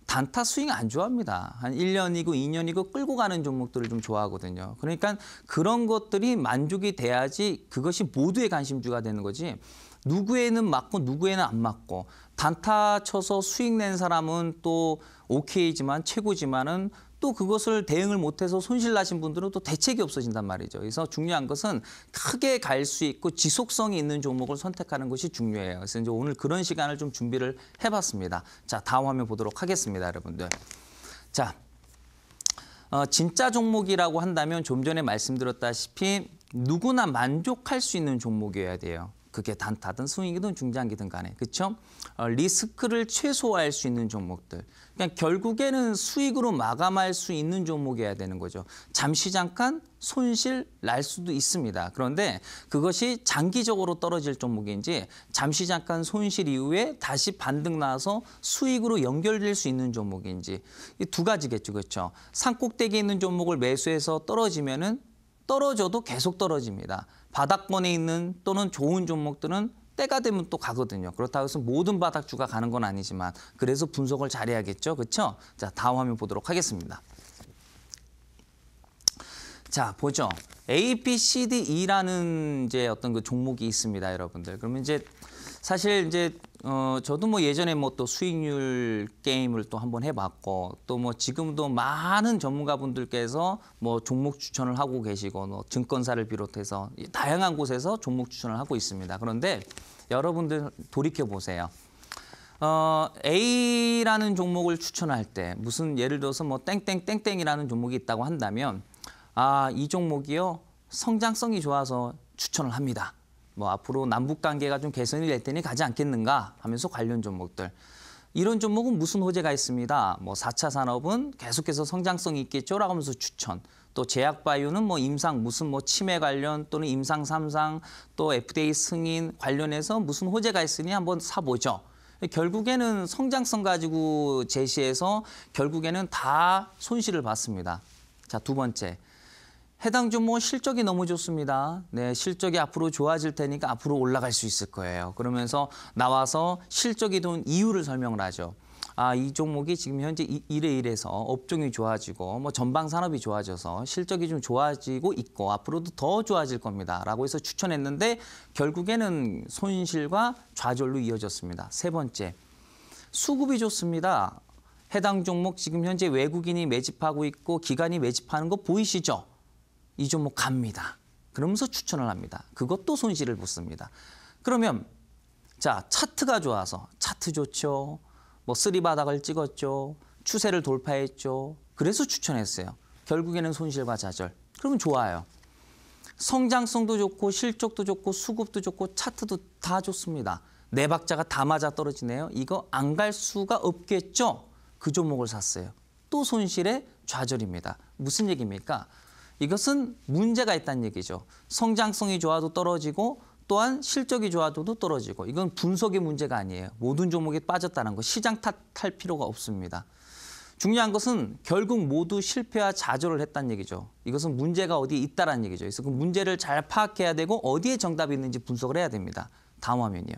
단타 스윙 안 좋아합니다. 한 1년이고 2년이고 끌고 가는 종목들을 좀 좋아하거든요. 그러니까 그런 것들이 만족이 돼야지 그것이 모두의 관심주가 되는 거지, 누구에는 맞고 누구에는 안 맞고, 단타 쳐서 수익 낸 사람은 또 오케이지만 최고지만은 또 그것을 대응을 못해서 손실 나신 분들은 또 대책이 없어진단 말이죠. 그래서 중요한 것은 크게 갈 수 있고 지속성이 있는 종목을 선택하는 것이 중요해요. 그래서 이제 오늘 그런 시간을 좀 준비를 해봤습니다. 자, 다음 화면 보도록 하겠습니다, 여러분들. 자, 진짜 종목이라고 한다면 좀 전에 말씀드렸다시피 누구나 만족할 수 있는 종목이어야 돼요. 그게 단타든 스윙이든 중장기든 간에, 그렇죠? 리스크를 최소화할 수 있는 종목들. 그러니까 결국에는 수익으로 마감할 수 있는 종목이어야 되는 거죠. 잠시 잠깐 손실 날 수도 있습니다. 그런데 그것이 장기적으로 떨어질 종목인지, 잠시 잠깐 손실 이후에 다시 반등 나서 수익으로 연결될 수 있는 종목인지, 이 두 가지겠죠, 그렇죠? 산꼭대기에 있는 종목을 매수해서 떨어지면은 떨어져도 계속 떨어집니다. 바닥권에 있는 또는 좋은 종목들은 때가 되면 또 가거든요. 그렇다고 해서 모든 바닥주가 가는 건 아니지만, 그래서 분석을 잘해야겠죠, 그렇죠? 자, 다음 화면 보도록 하겠습니다. 자, 보죠. A, B, C, D, E라는 이제 어떤 그 종목이 있습니다, 여러분들. 그러면 이제 사실 이제 저도 뭐 예전에 뭐 또 수익률 게임을 또 한번 해봤고, 또 뭐 지금도 많은 전문가분들께서 뭐 종목 추천을 하고 계시고, 뭐 증권사를 비롯해서 다양한 곳에서 종목 추천을 하고 있습니다. 그런데 여러분들 돌이켜 보세요. A라는 종목을 추천할 때 무슨 예를 들어서 뭐 땡땡땡땡이라는 종목이 있다고 한다면, 이 종목이요 성장성이 좋아서 추천을 합니다. 뭐 앞으로 남북 관계가 좀 개선이 될 테니 가지 않겠는가 하면서 관련 종목들. 이런 종목은 무슨 호재가 있습니다. 뭐 4차 산업은 계속해서 성장성이 있겠죠라고 하면서 추천. 또 제약바이오는 뭐 임상 무슨 뭐 치매 관련 또는 임상 3상 또 FDA 승인 관련해서 무슨 호재가 있으니 한번 사보죠. 결국에는 성장성 가지고 제시해서 결국에는 다 손실을 봤습니다. 자, 두 번째. 해당 종목은 실적이 너무 좋습니다. 네, 실적이 앞으로 좋아질 테니까 앞으로 올라갈 수 있을 거예요. 그러면서 나와서 실적이 좋은 이유를 설명을 하죠. 이 종목이 지금 현재 이래서 업종이 좋아지고 뭐 전방 산업이 좋아져서 실적이 좀 좋아지고 있고 앞으로도 더 좋아질 겁니다. 라고 해서 추천했는데 결국에는 손실과 좌절로 이어졌습니다. 세 번째, 수급이 좋습니다. 해당 종목 지금 현재 외국인이 매집하고 있고 기관이 매집하는 거 보이시죠? 이 종목 갑니다. 그러면서 추천을 합니다. 그것도 손실을 붙습니다. 그러면 자, 차트가 좋아서 차트 좋죠. 뭐 쓰리 바닥을 찍었죠. 추세를 돌파했죠. 그래서 추천했어요. 결국에는 손실과 좌절. 그러면 좋아요. 성장성도 좋고 실적도 좋고 수급도 좋고 차트도 다 좋습니다. 네 박자가 다 맞아 떨어지네요. 이거 안 갈 수가 없겠죠. 그 종목을 샀어요. 또 손실의 좌절입니다. 무슨 얘기입니까? 이것은 문제가 있다는 얘기죠. 성장성이 좋아도 떨어지고 또한 실적이 좋아도 떨어지고 이건 분석의 문제가 아니에요. 모든 종목이 빠졌다는 거 시장 탓할 필요가 없습니다. 중요한 것은 결국 모두 실패와 좌절을 했다는 얘기죠. 이것은 문제가 어디에 있다는 얘기죠. 그래서 그 문제를 잘 파악해야 되고 어디에 정답이 있는지 분석을 해야 됩니다. 다음 화면이요.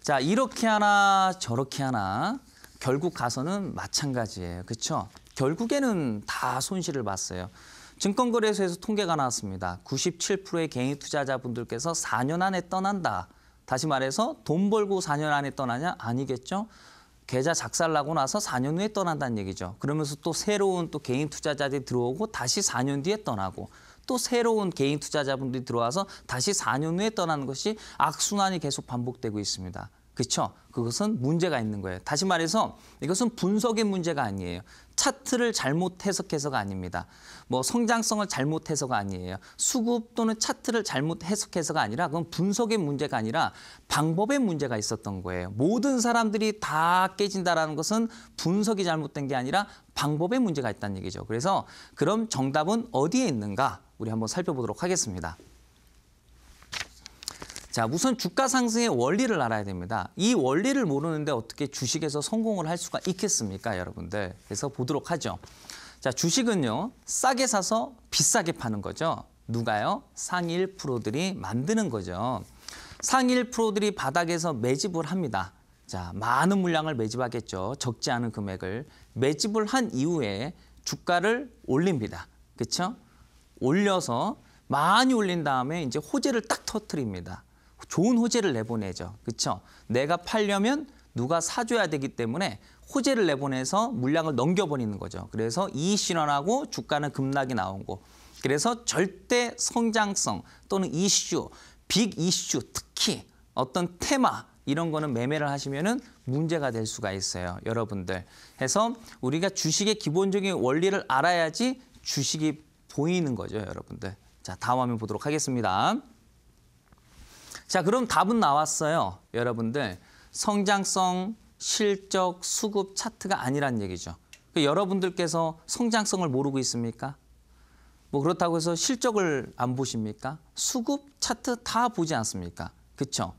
자, 이렇게 하나 저렇게 하나 결국 가서는 마찬가지예요. 그렇죠? 결국에는 다 손실을 봤어요. 증권거래소에서 통계가 나왔습니다. 97%의 개인 투자자분들께서 4년 안에 떠난다. 다시 말해서 돈 벌고 4년 안에 떠나냐? 아니겠죠? 계좌 작살나고 나서 4년 후에 떠난다는 얘기죠. 그러면서 또 새로운 또 개인 투자자들이 들어오고 다시 4년 뒤에 떠나고 또 새로운 개인 투자자분들이 들어와서 다시 4년 후에 떠나는 것이 악순환이 계속 반복되고 있습니다. 그렇죠? 그것은 문제가 있는 거예요. 다시 말해서 이것은 분석의 문제가 아니에요. 차트를 잘못 해석해서가 아닙니다. 뭐 성장성을 잘못 해서가 아니에요. 수급 또는 차트를 잘못 해석해서가 아니라 그건 분석의 문제가 아니라 방법의 문제가 있었던 거예요. 모든 사람들이 다 깨진다라는 것은 분석이 잘못된 게 아니라 방법의 문제가 있다는 얘기죠. 그래서 그럼 정답은 어디에 있는가? 우리 한번 살펴보도록 하겠습니다. 자, 우선 주가 상승의 원리를 알아야 됩니다. 이 원리를 모르는데 어떻게 주식에서 성공을 할 수가 있겠습니까, 여러분들? 그래서 보도록 하죠. 자, 주식은요, 싸게 사서 비싸게 파는 거죠. 누가요? 상위 1%들이 만드는 거죠. 상위 1%들이 바닥에서 매집을 합니다. 자, 많은 물량을 매집하겠죠. 적지 않은 금액을. 매집을 한 이후에 주가를 올립니다. 그렇죠? 올려서 많이 올린 다음에 이제 호재를 딱 터뜨립니다. 좋은 호재를 내보내죠. 그렇죠? 내가 팔려면 누가 사줘야 되기 때문에 호재를 내보내서 물량을 넘겨버리는 거죠. 그래서 이익실현하고 주가는 급락이 나오고 그래서 절대 성장성 또는 이슈, 빅 이슈 특히 어떤 테마 이런 거는 매매를 하시면은 문제가 될 수가 있어요. 여러분들. 해서 우리가 주식의 기본적인 원리를 알아야지 주식이 보이는 거죠. 여러분들. 자, 다음 화면 보도록 하겠습니다. 자, 그럼 답은 나왔어요. 여러분들. 성장성, 실적, 수급, 차트가 아니란 얘기죠. 여러분들께서 성장성을 모르고 있습니까? 뭐 그렇다고 해서 실적을 안 보십니까? 수급, 차트 다 보지 않습니까? 그렇죠?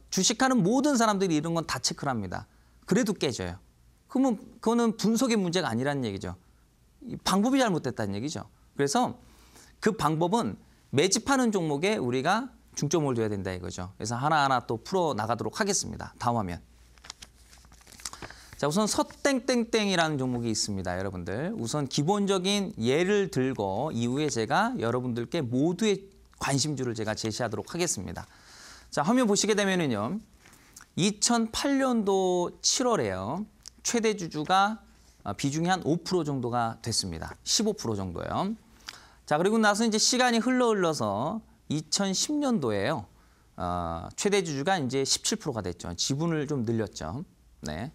주식하는 모든 사람들이 이런 건 다 체크를 합니다. 그래도 깨져요. 그러면 그거는 분석의 문제가 아니라는 얘기죠. 방법이 잘못됐다는 얘기죠. 그래서 그 방법은 매집하는 종목에 우리가 중점을 둬야 된다 이거죠. 그래서 하나하나 또 풀어나가도록 하겠습니다. 다음 화면. 자, 우선 서땡땡땡이라는 종목이 있습니다. 여러분들. 우선 기본적인 예를 들고 이후에 제가 여러분들께 모두의 관심주를 제가 제시하도록 하겠습니다. 자, 화면 보시게 되면은요. 2008년도 7월에요. 최대 주주가 비중이 한 5% 정도가 됐습니다. 15% 정도요. 자, 그리고 나서 이제 시간이 흘러서 2010년도에요. 최대 주주가 이제 17%가 됐죠. 지분을 좀 늘렸죠. 네.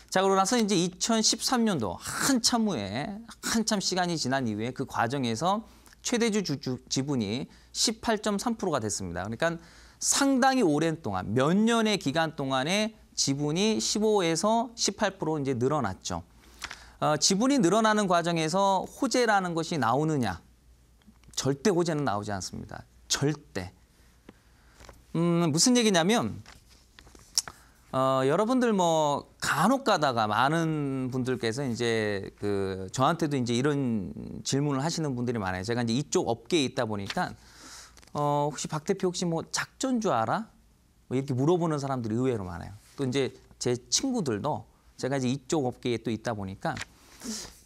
자, 그러고 나서 이제 2013년도 한참 후에 한참 시간이 지난 이후에 그 과정에서 최대주 주주 지분이 18.3%가 됐습니다. 그러니까 상당히 오랜 동안 몇 년의 기간 동안에 지분이 15에서 18% 이제 늘어났죠. 지분이 늘어나는 과정에서 호재라는 것이 나오느냐? 절대 호재는 나오지 않습니다. 절대. 무슨 얘기냐면 여러분들 뭐 간혹 가다가 많은 분들께서 이제 저한테도 이제 이런 질문을 하시는 분들이 많아요. 제가 이제 이쪽 업계에 있다 보니까 혹시 박 대표 혹시 뭐 작전주 알아? 뭐 이렇게 물어보는 사람들이 의외로 많아요. 또 이제 제 친구들도 제가 이제 이쪽 업계에 또 있다 보니까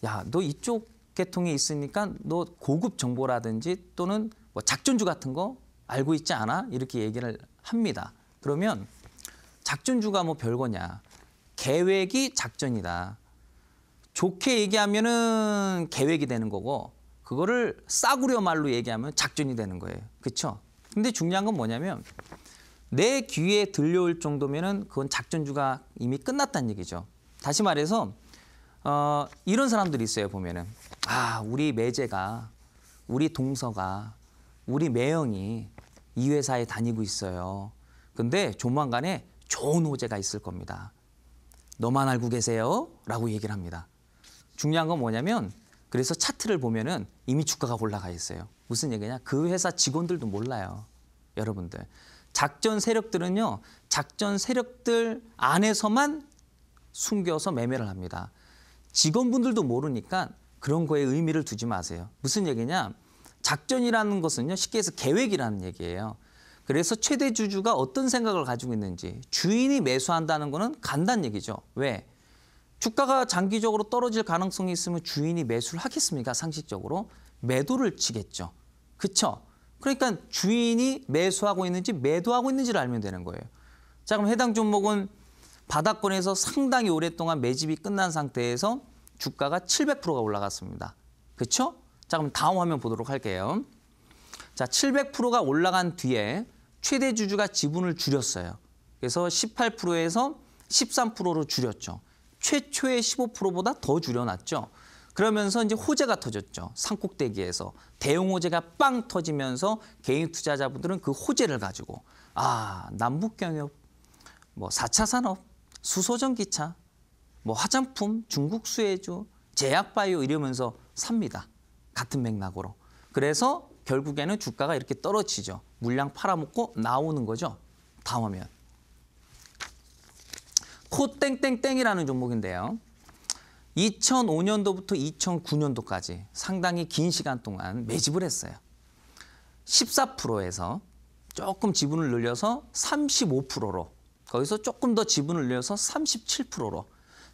야, 너 이쪽 계통에 있으니까 너 고급 정보라든지 또는 뭐 작전주 같은 거 알고 있지 않아? 이렇게 얘기를 합니다. 그러면 작전주가 뭐 별거냐. 계획이 작전이다. 좋게 얘기하면은 계획이 되는 거고 그거를 싸구려 말로 얘기하면 작전이 되는 거예요. 그렇죠? 근데 중요한 건 뭐냐면 내 귀에 들려올 정도면은 그건 작전주가 이미 끝났다는 얘기죠. 다시 말해서 이런 사람들이 있어요. 보면은 우리 매제가 우리 동서가, 우리 매형이 이 회사에 다니고 있어요. 근데 조만간에 좋은 호재가 있을 겁니다. 너만 알고 계세요? 라고 얘기를 합니다. 중요한 건 뭐냐면 그래서 차트를 보면은 이미 주가가 올라가 있어요. 무슨 얘기냐? 그 회사 직원들도 몰라요. 여러분들. 작전 세력들은요. 작전 세력들 안에서만 숨겨서 매매를 합니다. 직원분들도 모르니까 그런 거에 의미를 두지 마세요. 무슨 얘기냐? 작전이라는 것은요. 쉽게 해서 계획이라는 얘기예요. 그래서 최대 주주가 어떤 생각을 가지고 있는지 주인이 매수한다는 거는 간단 얘기죠. 왜? 주가가 장기적으로 떨어질 가능성이 있으면 주인이 매수를 하겠습니까? 상식적으로. 매도를 치겠죠. 그렇죠? 그러니까 주인이 매수하고 있는지 매도하고 있는지를 알면 되는 거예요. 자, 그럼 해당 종목은 바닥권에서 상당히 오랫동안 매집이 끝난 상태에서 주가가 700%가 올라갔습니다. 그렇죠? 자, 그럼 다음 화면 보도록 할게요. 자, 700%가 올라간 뒤에 최대 주주가 지분을 줄였어요. 그래서 18%에서 13%로 줄였죠. 최초의 15%보다 더 줄여놨죠. 그러면서 이제 호재가 터졌죠. 산꼭대기에서. 대형 호재가 빵 터지면서 개인 투자자분들은 그 호재를 가지고 남북경협, 뭐 4차 산업, 수소전기차, 뭐 화장품, 중국 수혜주, 제약바이오 이러면서 삽니다. 같은 맥락으로. 그래서 결국에는 주가가 이렇게 떨어지죠. 물량 팔아먹고 나오는 거죠. 다음 화면. 코땡땡땡이라는 종목인데요. 2005년도부터 2009년도까지 상당히 긴 시간 동안 매집을 했어요. 14%에서 조금 지분을 늘려서 35%로, 거기서 조금 더 지분을 늘려서 37%로,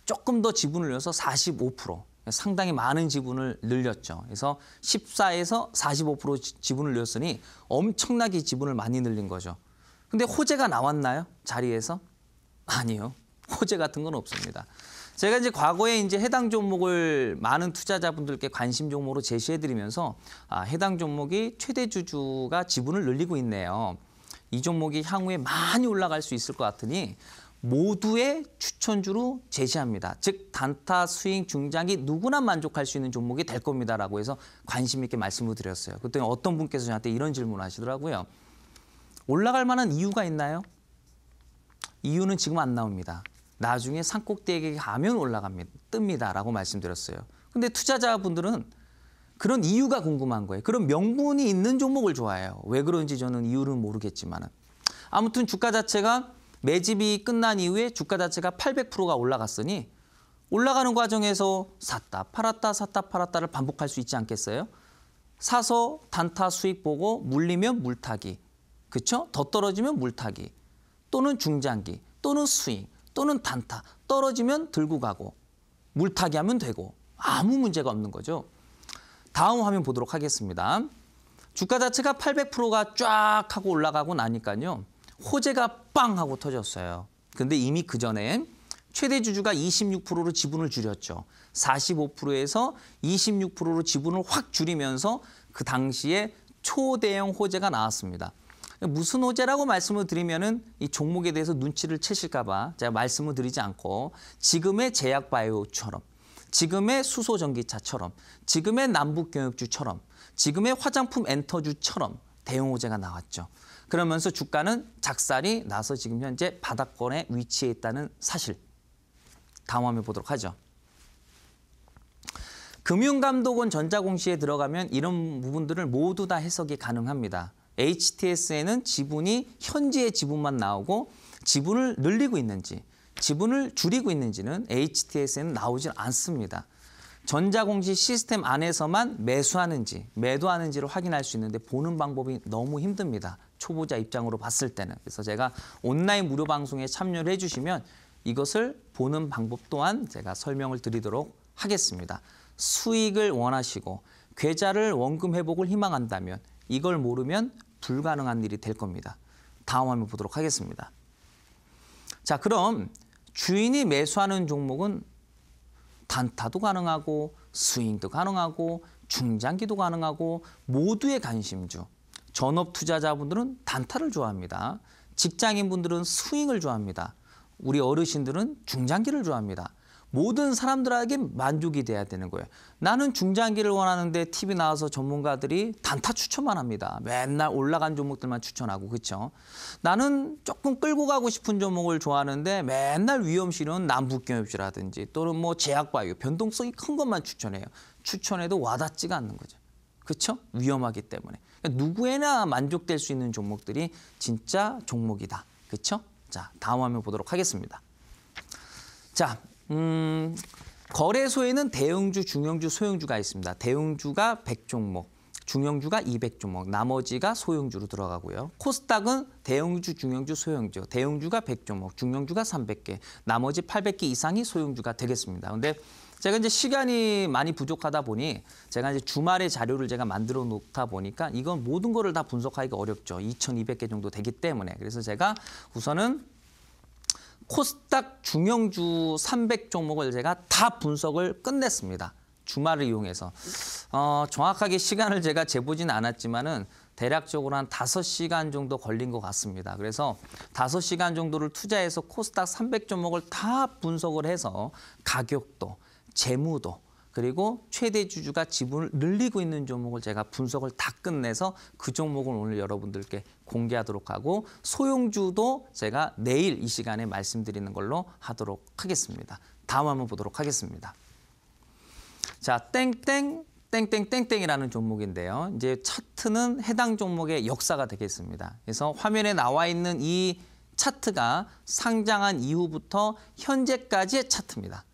조금 더 지분을 늘려서 45%, 상당히 많은 지분을 늘렸죠. 그래서 14에서 45% 지분을 늘렸으니 엄청나게 지분을 많이 늘린 거죠. 근데 호재가 나왔나요? 자리에서? 아니요. 호재 같은 건 없습니다. 제가 이제 과거에 이제 해당 종목을 많은 투자자분들께 관심 종목으로 제시해드리면서 해당 종목이 최대 주주가 지분을 늘리고 있네요. 이 종목이 향후에 많이 올라갈 수 있을 것 같으니 모두의 추천주로 제시합니다. 즉 단타, 스윙, 중장기 누구나 만족할 수 있는 종목이 될 겁니다라고 해서 관심 있게 말씀을 드렸어요. 그때 어떤 분께서 저한테 이런 질문을 하시더라고요. 올라갈 만한 이유가 있나요? 이유는 지금 안 나옵니다. 나중에 산꼭대기에 가면 올라갑니다. 뜹니다라고 말씀드렸어요. 근데 투자자분들은 그런 이유가 궁금한 거예요. 그런 명분이 있는 종목을 좋아해요. 왜 그런지 저는 이유는 모르겠지만. 아무튼 주가 자체가 매집이 끝난 이후에 주가 자체가 800%가 올라갔으니 올라가는 과정에서 샀다 팔았다 샀다 팔았다를 반복할 수 있지 않겠어요? 사서 단타 수익 보고 물리면 물타기. 그렇죠? 더 떨어지면 물타기. 또는 중장기. 또는 스윙. 또는 단타, 떨어지면 들고 가고 물타기 하면 되고 아무 문제가 없는 거죠. 다음 화면 보도록 하겠습니다. 주가 자체가 800%가 쫙 하고 올라가고 나니까요. 호재가 빵 하고 터졌어요. 근데 이미 그전에 최대 주주가 26%로 지분을 줄였죠. 45%에서 26%로 지분을 확 줄이면서 그 당시에 초대형 호재가 나왔습니다. 무슨 호재라고 말씀을 드리면은 이 종목에 대해서 눈치를 채실까 봐 제가 말씀을 드리지 않고 지금의 제약바이오처럼, 지금의 수소전기차처럼, 지금의 남북경협주처럼, 지금의 화장품 엔터주처럼 대형 호재가 나왔죠. 그러면서 주가는 작살이 나서 지금 현재 바닥권에 위치해 있다는 사실. 다음 화면 보도록 하죠. 금융감독원 전자공시에 들어가면 이런 부분들을 모두 다 해석이 가능합니다. HTS에는 지분이 현재의 지분만 나오고 지분을 늘리고 있는지 지분을 줄이고 있는지는 HTS에는 나오질 않습니다. 전자공시 시스템 안에서만 매수하는지 매도하는지를 확인할 수 있는데 보는 방법이 너무 힘듭니다. 초보자 입장으로 봤을 때는. 그래서 제가 온라인 무료 방송에 참여를 해주시면 이것을 보는 방법 또한 제가 설명을 드리도록 하겠습니다. 수익을 원하시고 계좌를 원금 회복을 희망한다면 이걸 모르면 불가능한 일이 될 겁니다. 다음 화면 보도록 하겠습니다. 자, 그럼 주인이 매수하는 종목은 단타도 가능하고 스윙도 가능하고 중장기도 가능하고 모두의 관심주. 전업 투자자분들은 단타를 좋아합니다. 직장인분들은 스윙을 좋아합니다. 우리 어르신들은 중장기를 좋아합니다. 모든 사람들에게 만족이 돼야 되는 거예요. 나는 중장기를 원하는데 TV 나와서 전문가들이 단타 추천만 합니다. 맨날 올라간 종목들만 추천하고, 그렇죠? 나는 조금 끌고 가고 싶은 종목을 좋아하는데 맨날 위험실은 남북경협지라든지 또는 뭐 제약바이오, 변동성이 큰 것만 추천해요. 추천해도 와닿지가 않는 거죠. 그렇죠? 위험하기 때문에. 그러니까 누구에나 만족될 수 있는 종목들이 진짜 종목이다. 그렇죠? 자, 다음 화면 보도록 하겠습니다. 자, 거래소에는 대형주, 중형주, 소형주가 있습니다. 대형주가 100종목, 중형주가 200종목, 나머지가 소형주로 들어가고요. 코스닥은 대형주, 중형주, 소형주, 대형주가 100종목, 중형주가 300개, 나머지 800개 이상이 소형주가 되겠습니다. 근데 제가 이제 시간이 많이 부족하다 보니 제가 이제 주말에 자료를 제가 만들어 놓다 보니까 이건 모든 거를 다 분석하기가 어렵죠. 2,200개 정도 되기 때문에. 그래서 제가 우선은 코스닥 중형주 300종목을 제가 다 분석을 끝냈습니다. 주말을 이용해서. 정확하게 시간을 제가 재보진 않았지만은 대략적으로 한 5시간 정도 걸린 것 같습니다. 그래서 5시간 정도를 투자해서 코스닥 300종목을 다 분석을 해서 가격도, 재무도, 그리고 최대 주주가 지분을 늘리고 있는 종목을 제가 분석을 다 끝내서 그 종목을 오늘 여러분들께 공개하도록 하고 소형주도 제가 내일 이 시간에 말씀드리는 걸로 하도록 하겠습니다. 다음 한번 보도록 하겠습니다. 자, 땡땡땡땡땡이라는 종목인데요. 이제 차트는 해당 종목의 역사가 되겠습니다. 그래서 화면에 나와 있는 이 차트가 상장한 이후부터 현재까지의 차트입니다.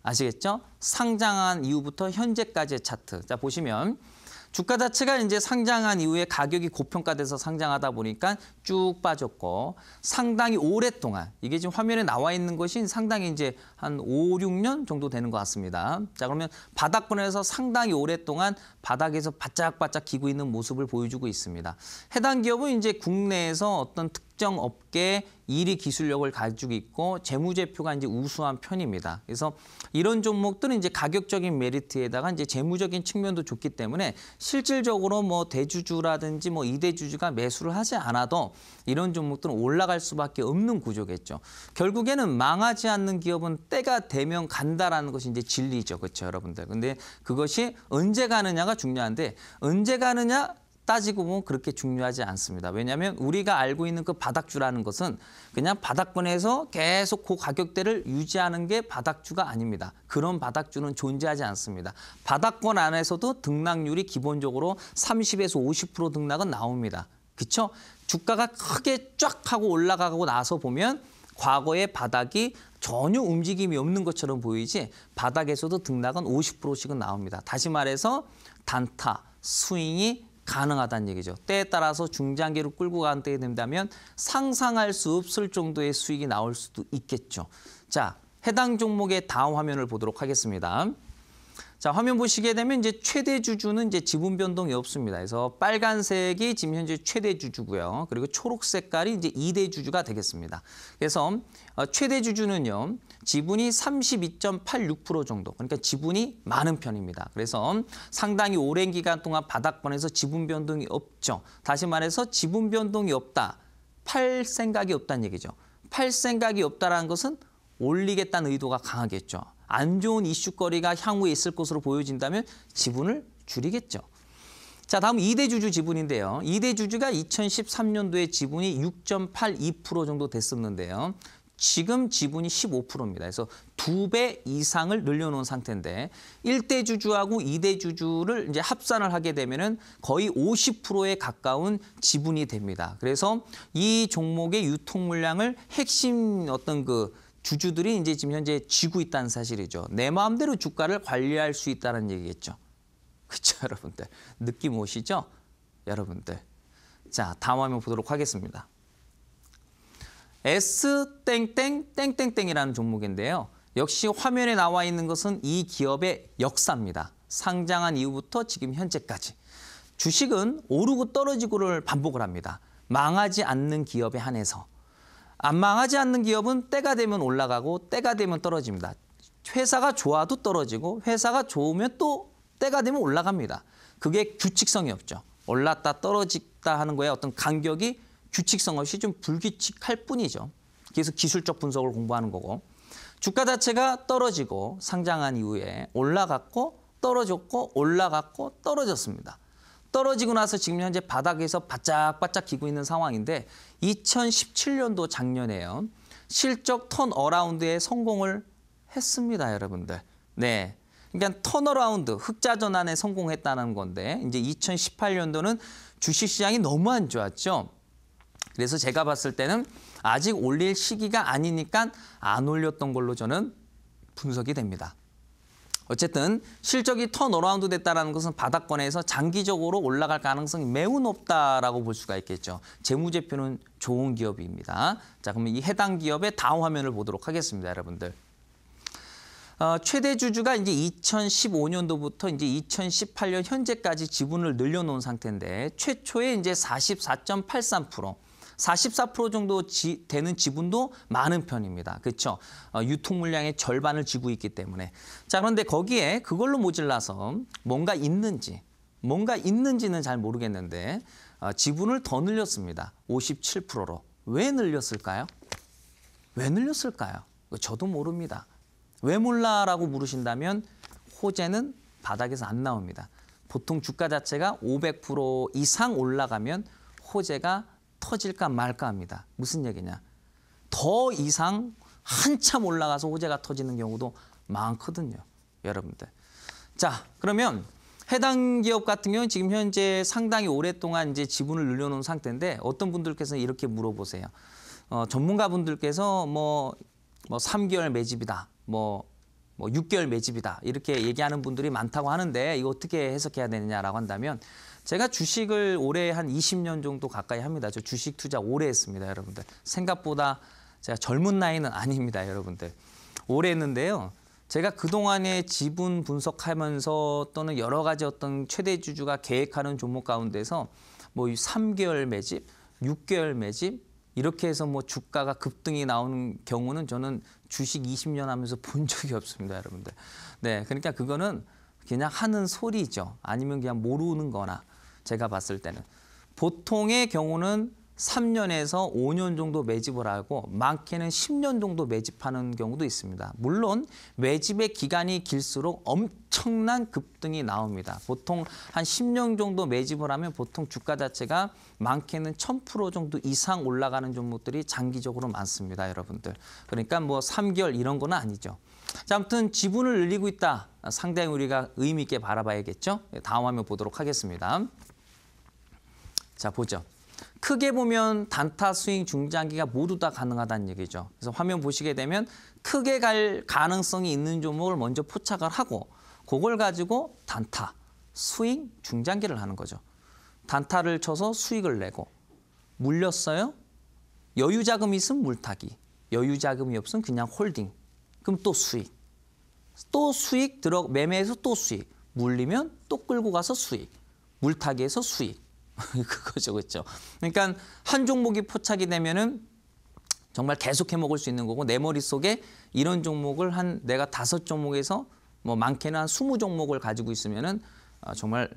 아시겠죠? 상장한 이후부터 현재까지의 차트. 자, 보시면 주가 자체가 이제 상장한 이후에 가격이 고평가돼서 상장하다 보니까 쭉 빠졌고 상당히 오랫동안 이게 지금 화면에 나와 있는 것이 상당히 이제 한 5, 6년 정도 되는 것 같습니다. 자, 그러면 바닥권에서 상당히 오랫동안 바닥에서 바짝바짝 기고 있는 모습을 보여주고 있습니다. 해당 기업은 이제 국내에서 어떤 특정 업계 1위 기술력을 가지고 있고 재무제표가 이제 우수한 편입니다. 그래서 이런 종목들은 이제 가격적인 메리트에다가 이제 재무적인 측면도 좋기 때문에 실질적으로 뭐 대주주라든지 뭐 2대주주가 매수를 하지 않아도 이런 종목들은 올라갈 수밖에 없는 구조겠죠. 결국에는 망하지 않는 기업은 때가 되면 간다라는 것이 이제 진리죠. 그렇죠, 여러분들. 근데 그것이 언제 가느냐가 중요한데 언제 가느냐 따지고 보면 그렇게 중요하지 않습니다. 왜냐하면 우리가 알고 있는 그 바닥주라는 것은 그냥 바닥권에서 계속 그 가격대를 유지하는 게 바닥주가 아닙니다. 그런 바닥주는 존재하지 않습니다. 바닥권 안에서도 등락률이 기본적으로 30에서 50% 등락은 나옵니다. 그렇죠? 주가가 크게 쫙 하고 올라가고 나서 보면 과거의 바닥이 전혀 움직임이 없는 것처럼 보이지 바닥에서도 등락은 50%씩은 나옵니다. 다시 말해서 단타, 스윙이 가능하다는 얘기죠. 때에 따라서 중장기로 끌고 가게 된다면 상상할 수 없을 정도의 수익이 나올 수도 있겠죠. 자, 해당 종목의 다음 화면을 보도록 하겠습니다. 자, 화면 보시게 되면 이제 최대 주주는 이제 지분 변동이 없습니다. 그래서 빨간색이 지금 현재 최대 주주고요. 그리고 초록 색깔이 이제 2대 주주가 되겠습니다. 그래서 최대 주주는요. 지분이 32.86% 정도. 그러니까 지분이 많은 편입니다. 그래서 상당히 오랜 기간 동안 바닥권에서 지분 변동이 없죠. 다시 말해서 지분 변동이 없다. 팔 생각이 없다는 얘기죠. 팔 생각이 없다라는 것은 올리겠다는 의도가 강하겠죠. 안 좋은 이슈거리가 향후에 있을 것으로 보여진다면 지분을 줄이겠죠. 자, 다음 2대 주주 지분인데요. 2대 주주가 2013년도에 지분이 6.82% 정도 됐었는데요. 지금 지분이 15%입니다. 그래서 2배 이상을 늘려놓은 상태인데 1대 주주하고 2대 주주를 이제 합산을 하게 되면은 거의 50%에 가까운 지분이 됩니다. 그래서 이 종목의 유통 물량을 핵심 어떤 그 주주들이 이제 지금 현재 쥐고 있다는 사실이죠. 내 마음대로 주가를 관리할 수 있다는 얘기겠죠. 그렇죠, 여러분들. 느낌 오시죠? 여러분들. 자, 다음 화면 보도록 하겠습니다. S땡땡땡땡땡이라는 종목인데요. 역시 화면에 나와 있는 것은 이 기업의 역사입니다. 상장한 이후부터 지금 현재까지. 주식은 오르고 떨어지고를 반복을 합니다. 망하지 않는 기업에 한해서. 안 망하지 않는 기업은 때가 되면 올라가고 때가 되면 떨어집니다. 회사가 좋아도 떨어지고 회사가 좋으면 또 때가 되면 올라갑니다. 그게 규칙성이 없죠. 올랐다 떨어졌다 하는 거에 어떤 간격이 규칙성 없이 좀 불규칙할 뿐이죠. 그래서 기술적 분석을 공부하는 거고. 주가 자체가 떨어지고 상장한 이후에 올라갔고 떨어졌고 올라갔고 떨어졌습니다. 떨어지고 나서 지금 현재 바닥에서 바짝바짝 기고 있는 상황인데 2017년도 작년에요. 실적 턴어라운드에 성공을 했습니다, 여러분들. 네. 그러니까 턴어라운드, 흑자 전환에 성공했다는 건데 이제 2018년도는 주식시장이 너무 안 좋았죠. 그래서 제가 봤을 때는 아직 올릴 시기가 아니니까 안 올렸던 걸로 저는 분석이 됩니다. 어쨌든 실적이 턴어라운드 됐다는 것은 바닥권에서 장기적으로 올라갈 가능성이 매우 높다라고 볼 수가 있겠죠. 재무제표는 좋은 기업입니다. 자, 그러면 이 해당 기업의 다음 화면을 보도록 하겠습니다, 여러분들. 최대 주주가 이제 2015년도부터 이제 2018년 현재까지 지분을 늘려놓은 상태인데 최초에 이제 44.83%. 44% 정도 되는 지분도 많은 편입니다. 그렇죠? 유통 물량의 절반을 쥐고 있기 때문에. 자, 그런데 거기에 그걸로 모질라서 뭔가 있는지는 잘 모르겠는데 지분을 더 늘렸습니다. 57%로. 왜 늘렸을까요? 왜 늘렸을까요? 저도 모릅니다. 왜 몰라라고 물으신다면 호재는 바닥에서 안 나옵니다. 보통 주가 자체가 500% 이상 올라가면 호재가 터질까 말까 합니다. 무슨 얘기냐? 더 이상 한참 올라가서 호재가 터지는 경우도 많거든요, 여러분들. 자, 그러면 해당 기업 같은 경우는 지금 현재 상당히 오랫동안 이제 지분을 늘려놓은 상태인데 어떤 분들께서는 이렇게 물어보세요. 전문가분들께서 뭐 3개월 매집이다, 뭐 6개월 매집이다 이렇게 얘기하는 분들이 많다고 하는데 이거 어떻게 해석해야 되느냐라고 한다면 제가 주식을 올해 한 20년 정도 가까이 합니다. 저 주식 투자 오래 했습니다, 여러분들. 생각보다 제가 젊은 나이는 아닙니다, 여러분들. 오래 했는데요. 제가 그동안에 지분 분석하면서 또는 여러 가지 어떤 최대 주주가 계획하는 종목 가운데서 뭐 3개월 매집, 6개월 매집 이렇게 해서 뭐 주가가 급등이 나오는 경우는 저는 주식 20년 하면서 본 적이 없습니다, 여러분들. 네, 그러니까 그거는 그냥 하는 소리죠. 아니면 그냥 모르는 거나 제가 봤을 때는. 보통의 경우는 3년에서 5년 정도 매집을 하고 많게는 10년 정도 매집하는 경우도 있습니다. 물론 매집의 기간이 길수록 엄청난 급등이 나옵니다. 보통 한 10년 정도 매집을 하면 보통 주가 자체가 많게는 1000% 정도 이상 올라가는 종목들이 장기적으로 많습니다, 여러분들. 그러니까 뭐 3개월 이런 건 아니죠. 자, 아무튼 지분을 늘리고 있다. 상당히 우리가 의미 있게 바라봐야겠죠. 다음 화면 보도록 하겠습니다. 자, 보죠. 크게 보면 단타, 스윙, 중장기가 모두 다 가능하다는 얘기죠. 그래서 화면 보시게 되면 크게 갈 가능성이 있는 종목을 먼저 포착을 하고 그걸 가지고 단타, 스윙, 중장기를 하는 거죠. 단타를 쳐서 수익을 내고 물렸어요? 여유 자금이 있으면 물타기, 여유 자금이 없으면 그냥 홀딩. 그럼 또 수익. 또 수익 매매해서 또 수익. 물리면 또 끌고 가서 수익. 물타기에서 수익. 그거죠, 그렇죠. 그러니까 한 종목이 포착이 되면은 정말 계속해 먹을 수 있는 거고 내 머릿속에 이런 종목을 내가 5종목에서 뭐 많게는 한 20종목을 가지고 있으면은 정말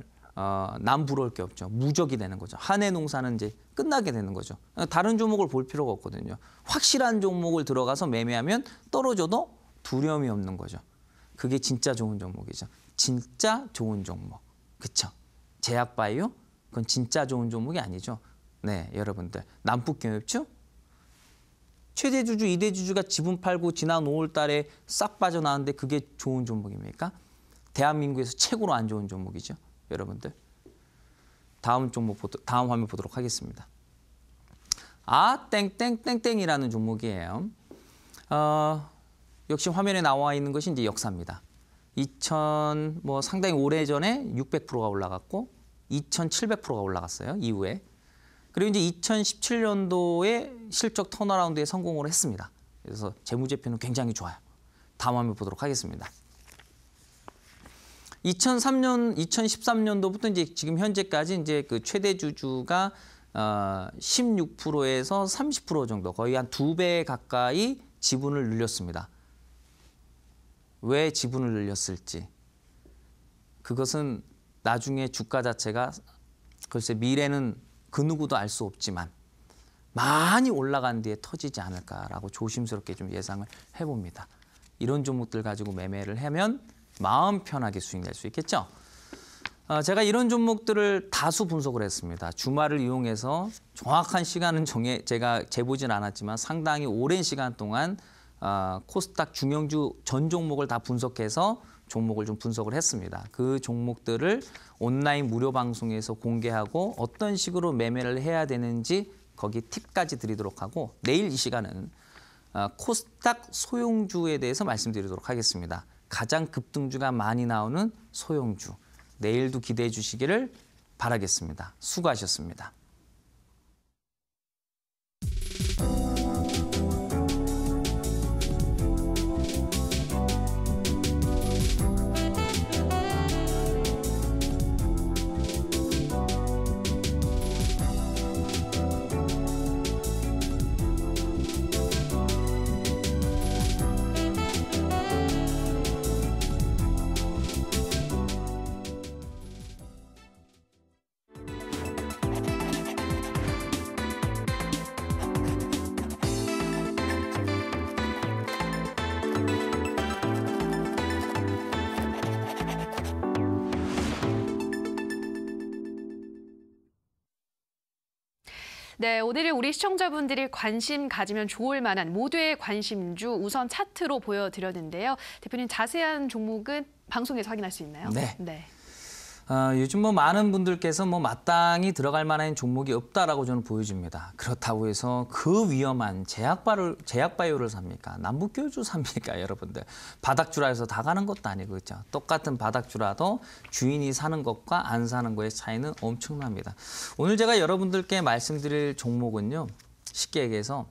남 부러울 게 없죠. 무적이 되는 거죠. 한 해 농사는 이제 끝나게 되는 거죠. 다른 종목을 볼 필요가 없거든요. 확실한 종목을 들어가서 매매하면 떨어져도 두려움이 없는 거죠. 그게 진짜 좋은 종목이죠. 진짜 좋은 종목. 그렇죠? 제약바이오? 그건 진짜 좋은 종목이 아니죠. 네, 여러분들. 남북경협주? 최대 주주, 2대 주주가 지분 팔고 지난 5월 달에 싹 빠져나왔는데 그게 좋은 종목입니까? 대한민국에서 최고로 안 좋은 종목이죠. 여러분들. 다음 화면 보도록 하겠습니다. 땡땡땡땡이라는 종목이에요. 역시 화면에 나와 있는 것이 이제 역사입니다. 상당히 오래전에 600%가 올라갔고 2700%가 올라갔어요, 이후에. 그리고 이제 2017년도에 실적 턴어라운드에 성공을 했습니다. 그래서 재무제표는 굉장히 좋아요. 다음 화면 보도록 하겠습니다. 2013년도부터 이제 지금 현재까지 이제 그 최대 주주가 16%에서 30% 정도, 거의 한 2배 가까이 지분을 늘렸습니다. 왜 지분을 늘렸을지. 그것은 나중에 주가 자체가 글쎄 미래는 그 누구도 알 수 없지만 많이 올라간 뒤에 터지지 않을까라고 조심스럽게 좀 예상을 해봅니다. 이런 종목들 가지고 매매를 하면 마음 편하게 수익 낼 수 있겠죠. 제가 이런 종목들을 다수 분석을 했습니다. 주말을 이용해서 정확한 시간은 제가 재보진 않았지만 상당히 오랜 시간 동안 코스닥 중형주 전 종목을 다 분석해서 종목을 좀 분석을 했습니다. 그 종목들을 온라인 무료 방송에서 공개하고 어떤 식으로 매매를 해야 되는지 거기 팁까지 드리도록 하고 내일 이 시간은 코스닥 소형주에 대해서 말씀드리도록 하겠습니다. 가장 급등주가 많이 나오는 소형주. 내일도 기대해 주시기를 바라겠습니다. 수고하셨습니다. 네, 오늘은 우리 시청자분들이 관심 가지면 좋을 만한 모두의 관심주 우선 차트로 보여드렸는데요. 대표님, 자세한 종목은 방송에서 확인할 수 있나요? 네. 요즘 많은 분들께서 마땅히 들어갈 만한 종목이 없다라고 저는 보여집니다. 그렇다고 해서 그 위험한 제약바이오를 삽니까? 남북교주 삽니까? 여러분들. 바닥주라 해서 다 가는 것도 아니고 그렇죠. 똑같은 바닥주라도 주인이 사는 것과 안 사는 것의 차이는 엄청납니다. 오늘 제가 여러분들께 말씀드릴 종목은요. 쉽게 얘기해서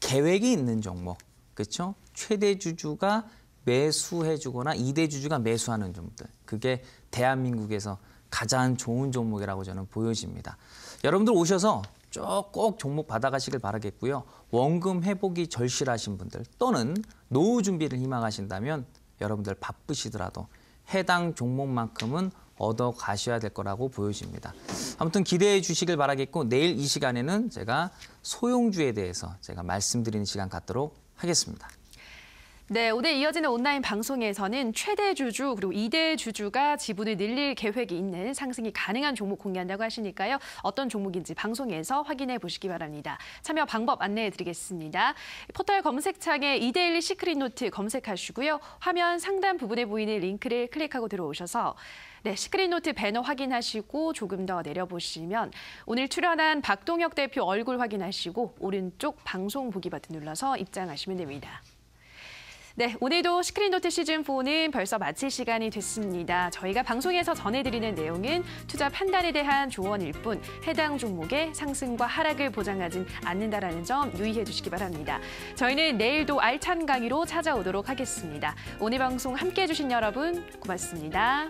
계획이 있는 종목. 그렇죠? 최대 주주가 매수해주거나 2대 주주가 매수하는 종목들. 그게 대한민국에서 가장 좋은 종목이라고 저는 보여집니다. 여러분들 오셔서 꼭 종목 받아가시길 바라겠고요. 원금 회복이 절실하신 분들 또는 노후 준비를 희망하신다면 여러분들 바쁘시더라도 해당 종목만큼은 얻어 가셔야 될 거라고 보여집니다. 아무튼 기대해 주시길 바라겠고 내일 이 시간에는 제가 소형주에 대해서 제가 말씀드리는 시간 갖도록 하겠습니다. 네, 오늘 이어지는 온라인 방송에서는 최대 주주 그리고 2대 주주가 지분을 늘릴 계획이 있는 상승이 가능한 종목 공개한다고 하시니까요. 어떤 종목인지 방송에서 확인해 보시기 바랍니다. 참여 방법 안내해 드리겠습니다. 포털 검색창에 이데일리 시크릿 노트 검색하시고요. 화면 상단 부분에 보이는 링크를 클릭하고 들어오셔서 시크릿 노트 배너 확인하시고 조금 더 내려보시면 오늘 출연한 박동혁 대표 얼굴 확인하시고 오른쪽 방송 보기 버튼 눌러서 입장하시면 됩니다. 네, 오늘도 시크릿노트 시즌4는 벌써 마칠 시간이 됐습니다. 저희가 방송에서 전해드리는 내용은 투자 판단에 대한 조언일 뿐 해당 종목의 상승과 하락을 보장하진 않는다는 점 유의해 주시기 바랍니다. 저희는 내일도 알찬 강의로 찾아오도록 하겠습니다. 오늘 방송 함께해 주신 여러분 고맙습니다.